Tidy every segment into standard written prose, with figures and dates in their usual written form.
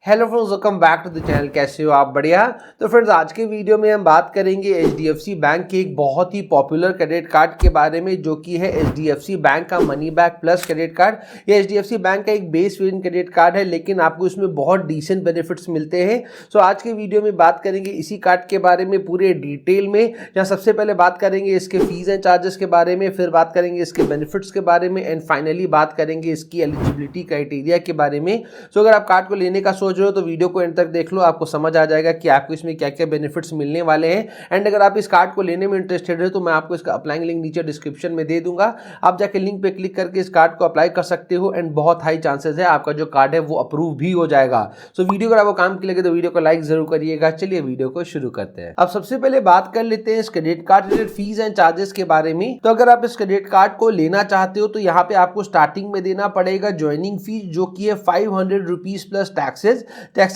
Hello friends, welcome back to the channel. कैसे हो आप? बढ़िया। तो फ्रेंड्स, आज के वीडियो में हम बात करेंगे एचडीएफसी बैंक के एक बहुत ही पॉपुलर क्रेडिट कार्ड के बारे में, जो कि है एचडीएफसी बैंक का money back plus credit card. ये एचडीएफसी बैंक का एक बेस वेरिएंट क्रेडिट कार्ड है, लेकिन आपको इसमें बहुत डिसेंट बेनिफिट्स मिलते हैं। सो आज के वीडियो में बात करेंगे इसी कार्ड के बारे में पूरे डिटेल में। जहाँ सबसे पहले बात करेंगे इसके फीस एंड चार्जेस के बारे में, फिर बात करेंगे इसके बेनिफिट्स के बारे में, एंड फाइनली बात करेंगे इसकी एलिजिबिलिटी क्राइटेरिया के बारे में। सो अगर आप कार्ड को लेने का सोच रहे हो तो वीडियो को एंड तक देख लो, आपको समझ आ जाएगा कि आपको इसमें क्या क्या बेनिफिट्स मिलने वाले हैं। एंड अगर आप इस कार्ड को लेने में इंटरेस्टेड है तो मैं आपको इसका अप्लाइंग लिंक नीचे डिस्क्रिप्शन में दे दूंगा। आप जाके लिंक पे क्लिक करके इस कार्ड को अप्लाई कर सकते हो, एंड बहुत हाई चांसेस है आपका जो कार्ड है वो अप्रूव भी हो जाएगा। सो वीडियो अगर आपको काम की लगे तो वीडियो को लाइक जरूर करिएगा। चलिए वीडियो को शुरू करते हैं। अब सबसे पहले बात कर लेते हैं इस credit card related fees and charges के बारे में। तो अगर आप इस क्रेडिट कार्ड को लेना चाहते हो तो यहाँ पे आपको स्टार्टिंग में देना पड़ेगा ज्वाइनिंग फीस, जो कि है 500 रुपीज प्लस टैक्सेस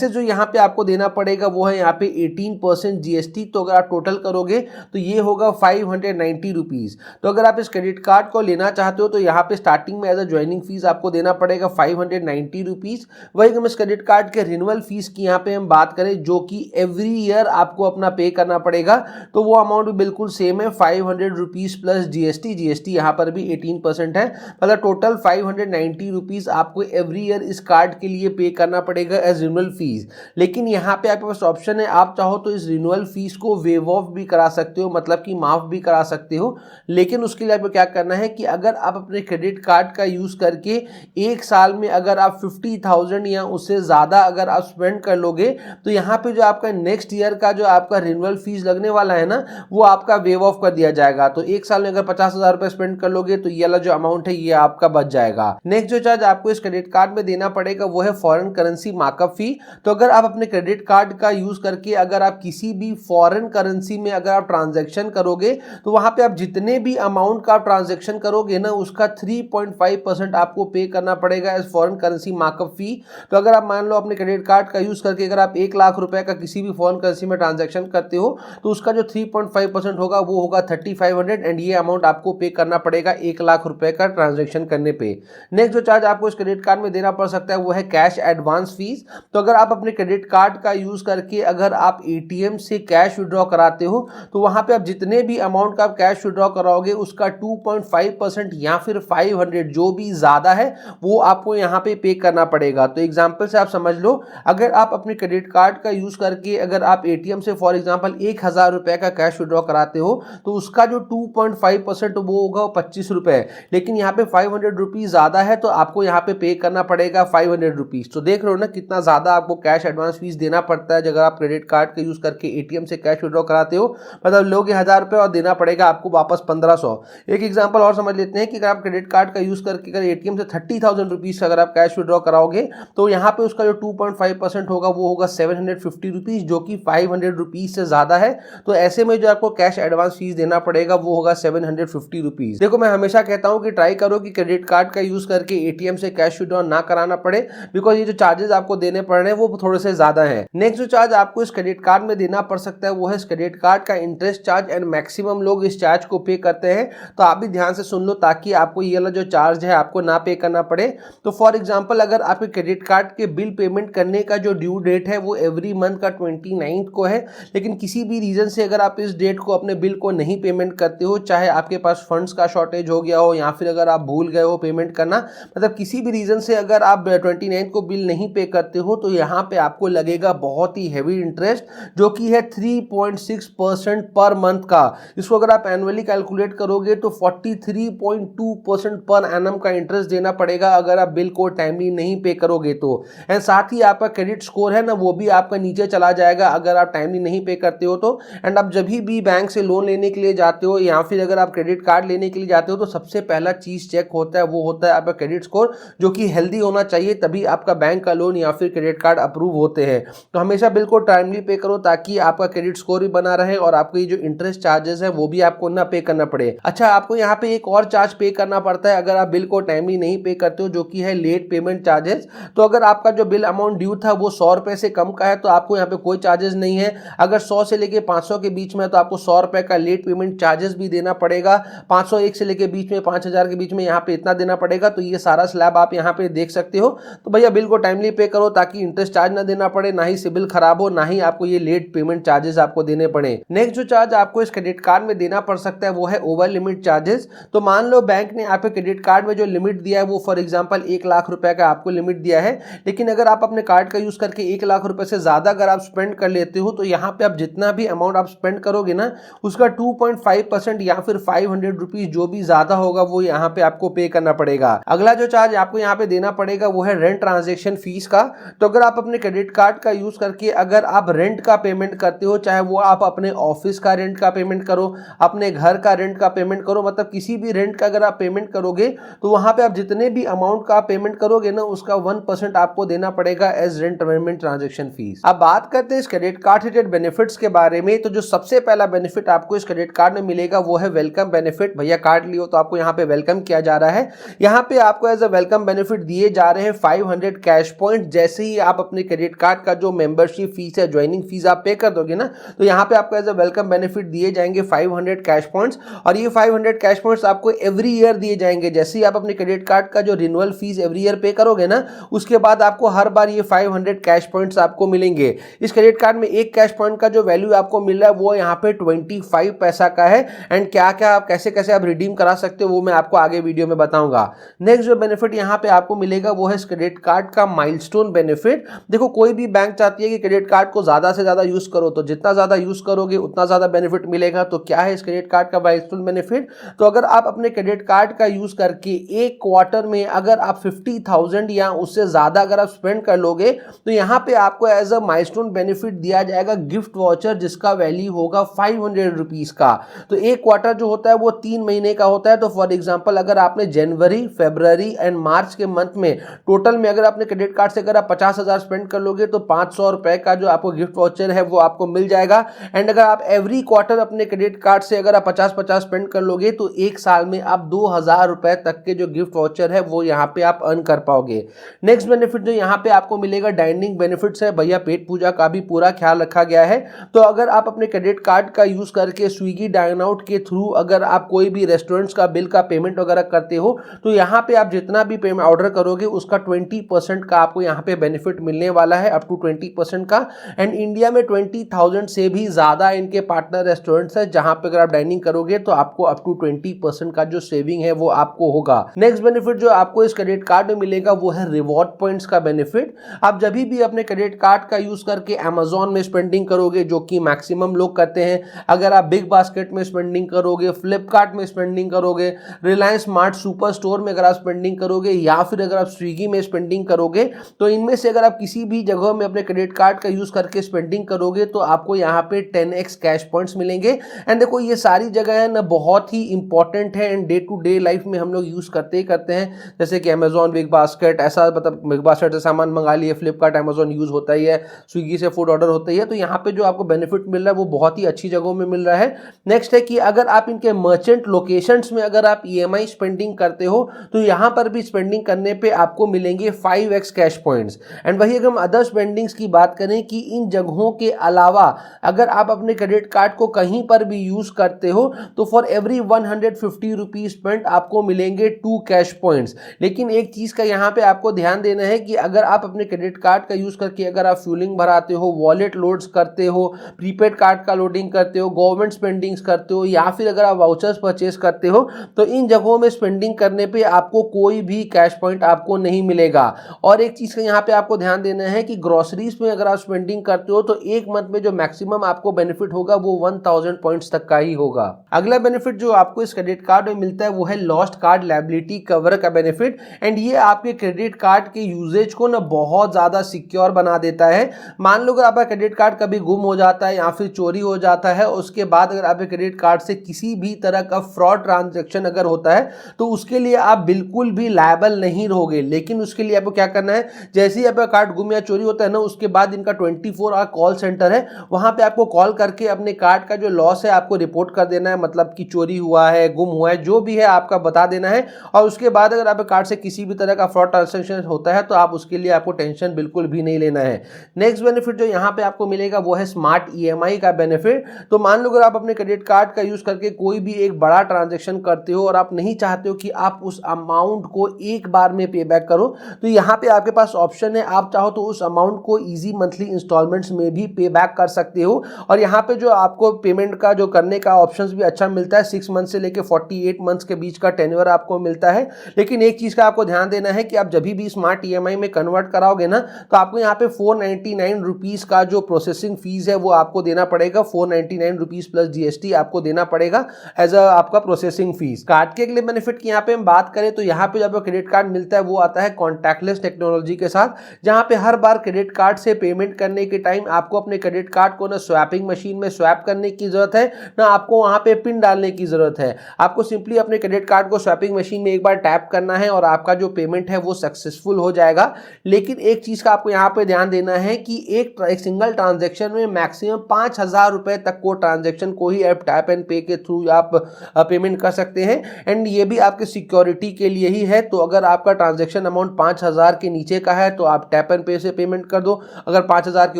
जो यहाँ पे आपको देना पड़ेगा वो है यहाँ पे 18% जीएसटी। तो अगर आप टोटल करोगे तो ये होगा 590 रुपीज। तो अगर आप इस क्रेडिट कार्ड को लेना चाहते हो तो यहाँ पे स्टार्टिंग में एज अ ज्वाइनिंग फीस आपको देना पड़ेगा 590 रुपीज। वही हम इस क्रेडिट कार्ड के रिन्यूअल फीस की यहाँ पे हम बात करें, जो कि एवरी ईयर आपको अपना पे करना पड़ेगा, तो वो अमाउंट भी बिल्कुल सेम है, 500 रुपीज प्लस जीएसटी यहाँ पर भी 18% है। मतलब टोटल 590 रुपीज आपको एवरी ईयर इस कार्ड के लिए पे करना पड़ेगा एज रिन्यूअल फीस। लेकिन यहाँ पे आपके पास ऑप्शन है, आप चाहो तो इस रिन्यूअल फीस को वेव ऑफ भी करा सकते हो, मतलब कि माफ भी करा सकते हो। लेकिन उसके लिए आपको क्या करना है कि अगर आप अपने क्रेडिट कार्ड का यूज करके एक साल में अगर आप 50,000 या उससे ज्यादा अगर आप स्पेंड कर लोगे तो यहाँ पे जो आपका नेक्स्ट ईयर का जो आपका रिन्यूअल फीस लगने वाला है ना, वो आपका वेव ऑफ कर दिया जाएगा। तो एक साल में अगर 50,000 रुपए स्पेंड कर लोगे तो ये वाला जो अमाउंट है ये आपका बच जाएगा। नेक्स्ट जो चार्ज आपको इस क्रेडिट कार्ड में देना पड़ेगा वो है फॉरेन करेंसी मार्कअप फी। तो अगर आप अपने क्रेडिट कार्ड का यूज करके अगर आप किसी भी फॉरेन करेंसी में अगर आप ट्रांजैक्शन करोगे तो वहां पे आप जितने भी अमाउंट का ट्रांजैक्शन करोगे ना, उसका 3.5% आपको पे करना पड़ेगा एज फॉरेन करेंसी मार्कअप फी। तो अगर आप मान लो अपने क्रेडिट कार्ड का यूज करके अगर आप 1 लाख रुपए का किसी भी फॉरेन करेंसी में ट्रांजैक्शन करते हो तो उसका जो 3.5% होगा वो होगा 3500, एंड ये अमाउंट आपको पे करना पड़ेगा 1 लाख रुपए का ट्रांजैक्शन करने पे। नेक्स्ट जो चार्ज आपको इस क्रेडिट कार्ड में देना पड़ सकता है वो है कैश एडवांस फीस। तो अगर आप अपने क्रेडिट कार्ड का यूज करके अगर आप एटीएम से कैश विड्रॉ कराते हो तो वहां पे आप जितने भी अमाउंट का आप कैश विड्रॉ कराओगे उसका 2.5% या फिर 500 जो भी ज्यादा है वो आपको यहाँ पे करना पड़ेगा। तो एग्जांपल से आप समझ लो, अगर आप अपने क्रेडिट कार्ड का यूज करके अगर आप एटीएम से फॉर एग्जांपल 1,000 रुपए का कैश विड्रॉ कराते हो तो उसका जो 2.5% वो होगा 25 रुपए। लेकिन यहाँ पे 500 रुपीज ज्यादा है तो आपको यहाँ पे करना पड़ेगा 500 रुपीज। तो देख रहे हो ना कितना ज्यादा आपको कैश एडवांस फीस देना पड़ता है अगर आप क्रेडिट कार्ड का यूज करके एटीएम से कैश विड्रॉ कराते हो। मतलब लोगे 1,000 रुपए और देना पड़ेगा आपको वापस 1,500। एक एग्जांपल और समझ लेते हैं कि अगर आप क्रेडिट कार्ड का यूज करके अगर एटीएम से 30,000 रुपीज अगर आप कैश विड्रॉ कराओगे तो यहाँ पे उसका जो 2.5% होगा वो होगा 750 रुपीज, जो कि 500 रुपीज से ज्यादा है। तो ऐसे में जो आपको कैश एडवांस फीस देना पड़ेगा वो होगा 750 रुपीज। देखो, मैं हमेशा कहता हूँ कि ट्राई करो कि क्रेडिट कार्ड का यूज करके एटीएम से कैश विड्रॉ ना कराना पड़े, बिकॉज ये जो चार्जेस आपको देने पड़ रहे हैं वो थोड़े से ज्यादा है। नेक्स्ट जो चार्ज आपको इस क्रेडिट कार्ड में देना पड़ सकता है वो है इस क्रेडिट कार्ड का इंटरेस्ट चार्ज, एंड मैक्सिमम लोग इस चार्ज को पे करते हैं। तो आप भी ध्यान से सुन लो ताकि आपको ये वाला जो चार्ज है आपको ना पे करना पड़े। तो फॉर एग्जांपल अगर आपके क्रेडिट कार्ड के बिल पेमेंट करने का जो ड्यू डेट है वो एवरी मंथ का 29 को है, लेकिन किसी भी रीजन से अगर आप इस डेट को अपने बिल को नहीं पेमेंट करते हो, चाहे आपके पास फंड्स का शॉर्टेज हो गया हो या फिर अगर आप भूल गए हो पेमेंट करना, मतलब किसी भी रीजन से अगर आप 29 को बिल नहीं पे करते हो तो यहाँ पे आपको लगेगा बहुत ही हैवी इंटरेस्ट, जो कि है 3.6% पर मंथ का। इसको अगर आप एनुअली कैलकुलेट करोगे तो 43.2% पर एनम का इंटरेस्ट देना पड़ेगा अगर आप बिल को टाइमली नहीं पे करोगे तो। एंड साथ ही आपका क्रेडिट स्कोर है ना वो भी आपका नीचे चला जाएगा अगर आप टाइमली नहीं पे करते हो तो। एंड आप जब भी बैंक से लोन लेने के लिए जाते हो या फिर अगर आप क्रेडिट कार्ड लेने के लिए जाते हो तो सबसे पहला चीज चेक होता है वो होता है आपका क्रेडिट स्कोर, जो कि हेल्दी होना चाहिए, तभी आपका बैंक का लोन या फिर क्रेडिट कार्ड अप्रूव होते हैं। तो हमेशा बिल को टाइमली पे करो ताकि आपका क्रेडिट स्कोर भी बना रहे और आपको ये जो इंटरेस्ट चार्जेस है वो भी आपको ना पे करना पड़े। अच्छा, आपको यहाँ पे एक और चार्ज पे करना पड़ता है अगर आप बिल को टाइमली नहीं पे करते हो, जो कि है लेट पेमेंट चार्जेस। तो अगर आपका जो बिल अमाउंट ड्यू था वो 100 रुपए से कम का है तो आपको यहाँ पे कोई चार्जेस नहीं है। अगर 100 से लेके 500 के बीच में तो आपको 100 रुपए का लेट पेमेंट चार्जेस भी देना पड़ेगा। 501 से लेके बीच में 5,000 के बीच में यहाँ पे इतना देना पड़ेगा। तो ये सारा स्लैब आप यहाँ पे देख सकते हो। तो भैया बिल को टाइमली पे करो ताकि इंटरेस्ट चार्ज ना देना पड़े, ना ही सिबिल खराब हो, ना ही आपको ये लेट पेमेंट चार्जेस आपको देने पड़े। नेक्स्ट जो चार्ज आपको इस क्रेडिट कार्ड में देना पड़ सकता है वो है ओवर लिमिट चार्जेस। तो मान लो बैंक ने आपके क्रेडिट कार्ड में जो लिमिट दिया है वो फॉर एग्जांपल 1 लाख रुपए का आपको लिमिट दिया है, लेकिन अगर आप अपने कार्ड का यूज करके 1 लाख रुपए से ज्यादा अगर आप स्पेंड कर लेते हो तो यहाँ पे आप जितना भी अमाउंट आप स्पेंड करोगे ना उसका 2.5% या फिर 500 रुपीज जो भी ज्यादा होगा वो यहाँ पे आपको पे करना पड़ेगा। अगला जो चार्ज आपको यहाँ पे देना पड़ेगा वो है रेंट ट्रांजेक्शन फीस का। तो अगर आप अपने क्रेडिट कार्ड का यूज करके अगर आप रेंट का पेमेंट करते हो, चाहे वो आप अपने ऑफिस का रेंट का पेमेंट करो, अपने घर का रेंट का पेमेंट करो, मतलब किसी भी रेंट का अगर आप पेमेंट करोगे तो वहां पे आप जितने भी अमाउंट का पेमेंट करोगे ना उसका 1% आपको देना पड़ेगा as rent payment transaction fees. अब बात करते हैं इस क्रेडिट कार्ड रिलेटेड बेनिफिट्स के बारे में। तो जो सबसे पहला बेनिफिट आपको इस क्रेडिट कार्ड में मिलेगा वो है वेलकम बेनिफिट। भैया कार्ड लियो तो आपको यहाँ पे वेलकम किया जा रहा है। यहाँ पे आपको एज अ वेलकम बेनिफिट दिए जा रहे हैं 500 कैश पॉइंट। जैसे ही आप अपने क्रेडिट कार्ड का जो मेंबरशिप फीस है, ज्वाइनिंग फीस आप पे कर दोगे ना तो यहाँ पे आपको एज अ वेलकम बेनिफिट दिए जाएंगे 500 कैश पॉइंट्स। और ये 500 कैश पॉइंट्स आपको एवरी ईयर दिए जाएंगे। जैसे ही आप अपने क्रेडिट कार्ड का जो रिन्यूअल फीस एवरी ईयर पे करोगे ना उसके बाद आपको हर बार ये 500 कैश पॉइंट्स आपको मिलेंगे। इस क्रेडिट कार्ड में एक कैश पॉइंट का जो वैल्यू आपको मिल रहा है वो यहाँ पे 25 पैसा का है। एंड क्या क्या आप कैसे कैसे आप रिडीम करा सकते हो वो मैं आपको आगे वीडियो में बताऊंगा। नेक्स्ट जो बेनिफिट यहाँ पे आपको मिलेगा वो है क्रेडिट कार्ड का माइलस्टोन बेनिफिट। देखो कोई भी बैंक चाहती है कि क्रेडिट कार्ड को ज्यादा से ज्यादा यूज करो, तो जितना ज्यादा यूज करोगे उतना ज्यादा बेनिफिट मिलेगा। तो क्या है इस क्रेडिट कार्ड का माइलस्टोन बेनिफिट? तो अगर आप अपने क्रेडिट कार्ड का यूज करके एक क्वार्टर में अगर आप 50,000 या उससे ज्यादा अगर आप स्पेंड कर लोगे तो यहाँ पे आपको एज अ माइलस्टोन बेनिफिट दिया जाएगा गिफ्ट वाउचर जिसका वैल्यू होगा 500 रुपीज का। तो एक क्वार्टर जो होता है वो 3 महीने का होता है। तो फॉर एग्जांपल अगर आपने जनवरी, फरवरी एंड मार्च के मंथ में टोटल में अगर अपने क्रेडिट कार्ड से अगर आप 50,000 स्पेंड कर लोगे तो 500 रुपए का जो आपको गिफ्ट वाउचर है वो आपको मिल जाएगा। एंड अगर आप एवरी क्वार्टर अपने क्रेडिट कार्ड से अगर आप 50-50 स्पेंड कर लोगे तो एक साल में आप 2,000 रुपए तक के जो गिफ्ट वाउचर है वो यहाँ पे आप अर्न कर पाओगे। नेक्स्ट बेनिफिट जो यहाँ पे आपको मिलेगा डाइनिंग बेनिफिट्स है। भैया पेट पूजा का भी पूरा ख्याल रखा गया है। तो अगर आप अपने क्रेडिट कार्ड का यूज करके स्विगी डाइन आउट के थ्रू अगर आप कोई भी रेस्टोरेंट्स का बिल का पेमेंट वगैरह करते हो तो यहाँ पे आप जितना भी पेमेंट ऑर्डर करोगे उसका 20% का आपको यहाँ पे बेनिफिट मिलने वाला है, अप टू 20% का। एंड इंडिया में 20,000 से भी ज्यादा इनके पार्टनर रेस्टोरेंट्स है जहां पे अगर आप डाइनिंग करोगे तो आपको अप टू 20% का जो सेविंग है वो आपको होगा। नेक्स्ट बेनिफिट जो आपको इस क्रेडिट कार्ड में मिलेगा वो है रिवॉर्ड पॉइंट्स का बेनिफिट। आप जब भी अपने क्रेडिट कार्ड का यूज करके अमेजॉन में स्पेंडिंग करोगे जो कि मैक्सिमम लोग करते हैं, अगर आप बिग बास्केट में स्पेंडिंग करोगे, फ्लिपकार्ट में स्पेंडिंग करोगे, रिलायंस स्मार्ट सुपर स्टोर में अगर आप स्पेंडिंग करोगे या फिर अगर आप स्विगी में स्पेंडिंग करोगे तो इनमें से अगर आप किसी भी जगह में अपने क्रेडिट कार्ड का यूज करके स्पेंडिंग करोगे तो आपको यहाँ पे 10x कैश पॉइंट्स मिलेंगे। एंड देखो ये सारी जगह है ना बहुत ही इंपॉर्टेंट है and day to day life में हम लोग यूज करते ही करते हैं। जैसे कि अमेजॉन, बिग बास्केट, ऐसा मतलब बिग बास्केट से सामान मंगा लिए, फ्लिपकार्ट, अमेजॉन यूज होता ही है, स्विगी से फूड ऑर्डर होता ही है। तो यहाँ पे जो आपको बेनिफिट मिल रहा है वो बहुत ही अच्छी जगहों में मिल रहा है। नेक्स्ट है कि अगर आप इनके मर्चेंट लोकेशंस में अगर आप EMI स्पेंडिंग करते हो तो यहाँ पर भी स्पेंडिंग करने पे आपको मिलेंगे 5x कैश पॉइंट्स। एंड वही अगर हम अदर स्पेंडिंग्स की बात करें कि इन जगहों के अलावा अगर आप अपने क्रेडिट कार्ड को कहीं पर भी यूज करते हो तो फॉर एवरी 150 रुपीज स्पेंड आपको मिलेंगे 2 कैश पॉइंट्स। लेकिन एक चीज का यहाँ पे आपको ध्यान देना है कि अगर आप अपने क्रेडिट कार्ड का यूज करके अगर आप फ्यूलिंग भराते हो, वॉलेट लोड्स करते हो, प्रीपेड कार्ड का लोडिंग करते हो, गवर्नमेंट स्पेंडिंग्स करते हो या फिर अगर आप वाउचर्स परचेस करते हो तो इन जगहों में स्पेंडिंग करने पे आपको कोई भी कैश पॉइंट आपको नहीं मिलेगा। और एक चीज का यहाँ पे आपको ध्यान देना है कि ग्रोसरीज में अगर आप स्पेंडिंग करते हो तो एक मंथ में जो मैक्सिमम आपको बेनिफिट होगा वो 1000 पॉइंट्स तक का ही होगा। अगला बेनिफिट जो आपको इस क्रेडिट कार्ड में मिलता है वो है लॉस्ट कार्ड लायबिलिटी कवर का बेनिफिट। एंड ये आपके क्रेडिट कार्ड के यूजेज को ना बहुत ज्यादा सिक्योर बना देता है। मान लो अगर आपका क्रेडिट कार्ड कभी गुम हो जाता है या फिर चोरी हो जाता है, उसके बाद अगर आपके क्रेडिट कार्ड से किसी भी तरह का फ्रॉड ट्रांजैक्शन अगर होता है तो उसके लिए आप बिल्कुल भी लायबल नहीं रहोगे। लेकिन उसके लिए आपको क्या करना है, जैसे ही आपका कार्ड गुम या चोरी होता है ना उसके बाद इनका 24 आवर कॉल सेंटर है, वहां पे आपको कॉल करके अपने कार्ड का जो लॉस है आपको रिपोर्ट कर देना है, मतलब कि चोरी हुआ है, गुम हुआ है, जो भी है आपका बता देना है। और उसके बाद अगर आपके कार्ड से किसी भी तरह का फ्रॉड ट्रांजैक्शन होता है तो आप उसके लिए आपको टेंशन बिल्कुल भी नहीं लेना है। नेक्स्ट बेनिफिट जो यहाँ पे आपको मिलेगा वो है स्मार्ट EMI का बेनिफिट। तो मान लो अगर आप अपने क्रेडिट कार्ड का यूज करके कोई भी एक बड़ा ट्रांजैक्शन करते हो और आप नहीं चाहते हो कि आप उस अमाउंट को एक बार में पे बैक करो तो यहाँ पे आपके पास ऑप्शन ऑप्शन है, आप चाहो तो उस अमाउंट को इजी मंथली इंस्टॉलमेंट्स में भी पे बैक कर सकते हो। और यहाँ पे जो आपको पेमेंट का जो करने का ऑप्शंस भी अच्छा मिलता है, 6 मंथ से लेके 48 मंथ्स के बीच का टेन्योर आपको मिलता है। लेकिन एक चीज का आपको ध्यान देना है कि आप जब भी स्मार्ट ईएमआई में कन्वर्ट कराओगे ना, तो आपको यहाँ पे 499 रुपीज का जो प्रोसेसिंग फीस है वो आपको देना पड़ेगा। 499 रुपीज प्लस जीएसटी आपको देना पड़ेगा एज अ आपका प्रोसेसिंग फीस। कार्ड के अगले बेनिफिट की यहाँ पे हम बात करें तो यहाँ पे जब क्रेडिट कार्ड मिलता है वो आता है कॉन्टैक्टलेस टेक्नोलॉजी के साथ, जहां पे हर बार क्रेडिट कार्ड से पेमेंट करने के टाइम आपको अपने क्रेडिट कार्ड को ना स्वैपिंग मशीन में स्वैप करने की जरूरत है, ना आपको वहां पे पिन डालने की जरूरत है। आपको सिंपली अपने क्रेडिट कार्ड को स्वैपिंग मशीन में एक बार टैप करना है और आपका जो पेमेंट है वो सक्सेसफुल हो जाएगा। लेकिन एक चीज का आपको यहाँ पे ध्यान देना है कि एक सिंगल ट्रांजेक्शन में मैक्सिमम 5,000 रुपए तक को ट्रांजेक्शन को ही आप टैप एंड पे के थ्रू आप पेमेंट कर सकते हैं। एंड ये भी आपके सिक्योरिटी के लिए ही है। तो अगर आपका ट्रांजेक्शन अमाउंट 5,000 के नीचे का है तो आप टैप एंड पे से पेमेंट कर दो, अगर 5,000 के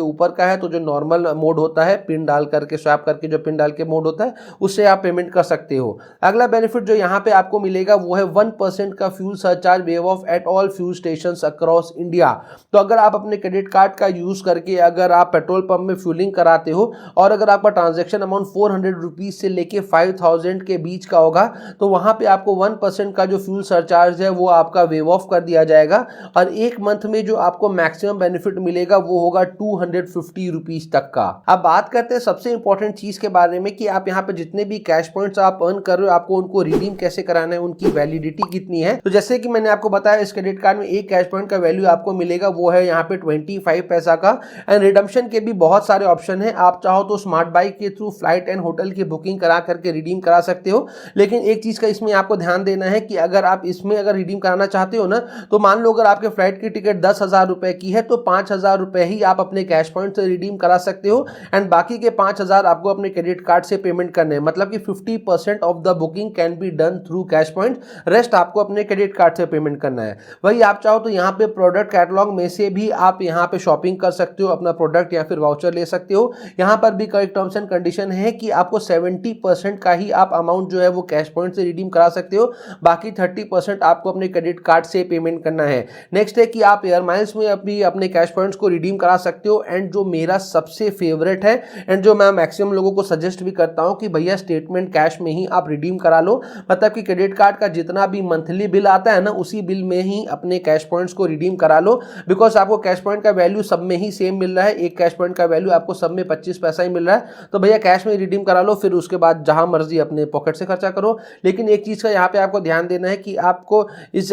ऊपर का है तो जो नॉर्मल मोड होता है पिन डाल करके स्वैप करके जो पिन डाल के मोड होता है उससे आप पेमेंट कर सकते हो। अगला बेनिफिट जो यहाँ पे आपको मिलेगा वो है 1% का fuel surcharge wave of at all fuel stations across India. तो अगर आप अपने क्रेडिट कार्ड का यूज करके अगर आप पेट्रोल पंप में फ्यूलिंग कराते हो और अगर आपका ट्रांजेक्शन अमाउंट 400 रुपीज से लेके 5,000 के बीच का होगा तो वहां पे आपको 1% का जो फ्यूल सरचार्ज है वो आपका वेव ऑफ कर दिया जाएगा। और एक मंथ में जो आपको मैक्सिमम बेनिफिट मिलेगा वो होगा 250 रुपीज तक का। अब बात करते हैं सबसे इंपॉर्टेंट चीज के बारे में कि आप यहाँ पे जितने भी कैश पॉइंट्स आप अर्न कर रहे हो आपको उनको रिडीम कैसे कराना है, उनकी वैलिडिटी कितनी है। तो जैसे कि मैंने आपको बताया इस क्रेडिट कार्ड में एक कैश पॉइंट का वैल्यू आपको मिलेगा वो है यहाँ पे 25 पैसा का। एंड रिडम्पशन के भी बहुत सारे ऑप्शन है, आप चाहो तो स्मार्ट बाई के थ्रू फ्लाइट एंड होटल की बुकिंग करा करके रिडीम करा सकते हो। लेकिन एक चीज का इसमें आपको ध्यान देना है कि अगर आप इसमें अगर रिडीम कराना चाहते हो ना, तो मान लो अगर आपके फ्लाइट की टिकट 10,000 रुपए की है तो 5,000 रुपए ही आप अपने कैश पॉइंट से रिडीम करा सकते हो। एंड बाकी के 5,000 आपको अपने क्रेडिट कार्ड से पेमेंट करने हैं। मतलब कि 50% of the booking can be done through cash point, rest आपको अपने क्रेडिट कार्ड से पेमेंट करना है। वही आप चाहो तो यहाँ पे प्रोडक्ट कैटलॉग में से भी आप यहाँ पे शॉपिंग कर सकते हो, अपना प्रोडक्ट या फिर वाउचर ले सकते हो। यहाँ पर भी कई टर्म्स एंड कंडीशन है कि आपको 70% का ही आप अमाउंट जो है वो कैश पॉइंट से रिडीम करा सकते हो, बाकी 30% आपको अपने क्रेडिट कार्ड से पेमेंट करना है। नेक्स्ट है कि आप एयर माइल्स में अभी अपने कैश पॉइंट्स को रिडीम करा सकते हो। एंड जो मेरा सबसे फेवरेट है एंड जो मैं मैक्सिमम लोगों को सजेस्ट भी करता हूं कि भैया स्टेटमेंट कैश में ही आप रिडीम करा लो। मतलब कि क्रेडिट कार्ड का जितना भी मंथली बिल आता है ना उसी बिल में ही अपने कैश पॉइंट्स को रिडीम करा लो। बिकॉज आपको कैश पॉइंट का वैल्यू सब में ही सेम मिल रहा है, एक कैश पॉइंट का वैल्यू आपको सब में 25 पैसा ही मिल रहा है। तो भैया कैश में रिडीम करा लो, फिर उसके बाद जहां मर्जी अपने पॉकेट से खर्चा करो। लेकिन एक चीज का यहाँ पे आपको ध्यान देना है कि आपको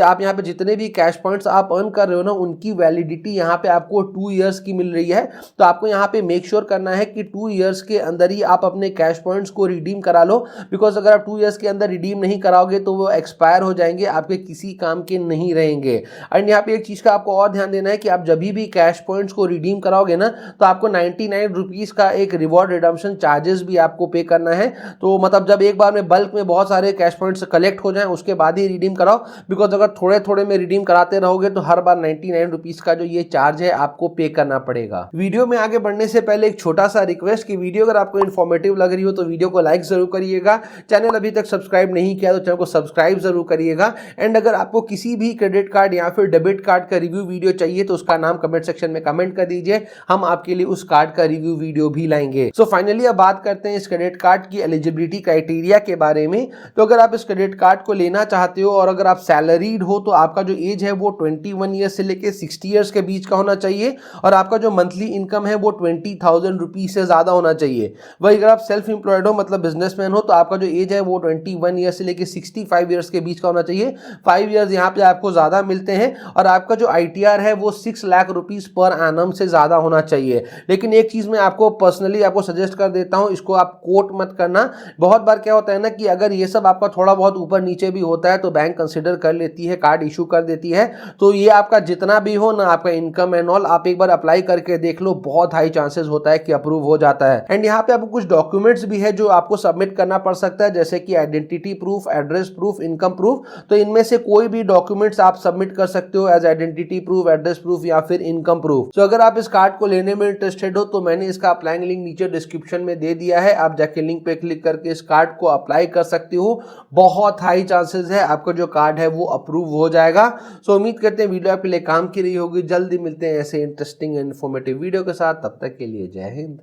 आप यहाँ पे जितने भी कैश पॉइंट्स आप अर्न कर रहे हो ना उनकी वैलिडिटी यहाँ पे आपको 2 इयर्स की मिल रही है। तो आपको यहाँ पे मेक श्योर करना है कि 2 इयर्स के अंदर ही आप अपने कैश पॉइंट्स को रिडीम करा लो। बिकॉज अगर आप 2 इयर्स के अंदर रिडीम नहीं कराओगे तो वो एक्सपायर हो जाएंगे, आपके किसी काम के नहीं रहेंगे। एंड यहाँ पे एक चीज का आपको और ध्यान देना है कि आप जब भी कैश पॉइंट्स को रिडीम कराओगे ना तो आपको 99 रुपीज का एक रिवॉर्ड रिडम्पशन चार्जेस भी आपको पे करना है। तो मतलब जब एक बार में बल्क में बहुत सारे कैश पॉइंट्स कलेक्ट हो जाएं उसके बाद ही रिडीम कराओ। बिकॉज अगर थोड़े थोड़े में रिडीम कराते रहोगे तो हर बार 99 रुपीज का जो ये चार्ज है आपको पे करना पड़ेगा। वीडियो में आगे बढ़ने से पहले एक छोटा सा रिक्वेस्ट कि वीडियो अगर आपको इन्फॉर्मेटिव लग रही हो तो वीडियो को लाइक जरूर करिएगा। चैनल अभी तक सब्सक्राइब नहीं किया तो चैनल को सब्सक्राइब जरूर करिएगा। एंड अगर आपको किसी भी क्रेडिट कार्ड या फिर डेबिट कार्ड का रिव्यू वीडियो चाहिए तो उसका नाम कमेंट सेक्शन में कमेंट कर दीजिए, हम आपके लिए उस कार्ड का रिव्यू वीडियो भी लाएंगे। सो फाइनली अब बात करते हैं इस क्रेडिट कार्ड की एलिजिबिलिटी क्राइटेरिया के बारे में। तो अगर आप इस क्रेडिट कार्ड को लेना चाहते हो और अगर आप सैलरीड हो तो आपका जो एज है वो 21 ईयर्स से लेके 60 ईयर्स के बीच का होना चाहिए और आपका जो मंथली इनकम है वो 20,000 रुपीज से ज्यादा होना चाहिए। वही अगर आप सेल्फ एम्प्लॉयड हो मतलब बिजनेसमैन हो तो आपका जो एज है वो 21 ईयर्स से लेके 65 ईयर्स के बीच का होना चाहिए। 5 ईयर्स यहाँ पे आपको ज्यादा मिलते हैं और आपका जो ITR है वो 6 लाख रुपीज पर एनम से ज्यादा होना चाहिए। लेकिन एक चीज मैं आपको पर्सनली आपको सजेस्ट कर देता हूं, इसको आप कोट मत करना। बहुत बार क्या होता है ना कि अगर ये सब आपका थोड़ा बहुत ऊपर नीचे भी होता है तो बैंक कंसिडर कर लेती है, कार्ड इशू कर देती है। तो ये आपका जितना भी हो ना आपका इनकम एंड ऑल आप एक बार अप्लाई करके देख लो, बहुत हाई चांसेस होता है कि अप्रूव हो जाता है। एंड यहाँ पे आपको कुछ डॉक्यूमेंट्स भी है जो आपको सबमिट करना पड़ सकता है, जैसे कि identity proof, address proof, income proof. तो इनमें से कोई भी डॉक्यूमेंट्स आप सबमिट कर सकते हो as identity proof, address proof या फिर इनकम प्रूफ। तो अगर आप इस कार्ड को लेने में इंटरेस्टेड हो तो मैंने इसका अप्लाइंग लिंक नीचे डिस्क्रिप्शन में दे दिया है, आप जाके लिंक पे क्लिक करके इस कार्ड को अप्लाई कर सकते हो। बहुत हाई चांसेस है आपका जो कार्ड है वो अप्रूव हो जाएगा। सो उम्मीद करते हैं वीडियो आपके लिए काम की रही होगी। जल्दी मिलते हैं ऐसे इंटरेस्टिंग इन्फॉर्मेटिव वीडियो के साथ, तब तक के लिए जय हिंद।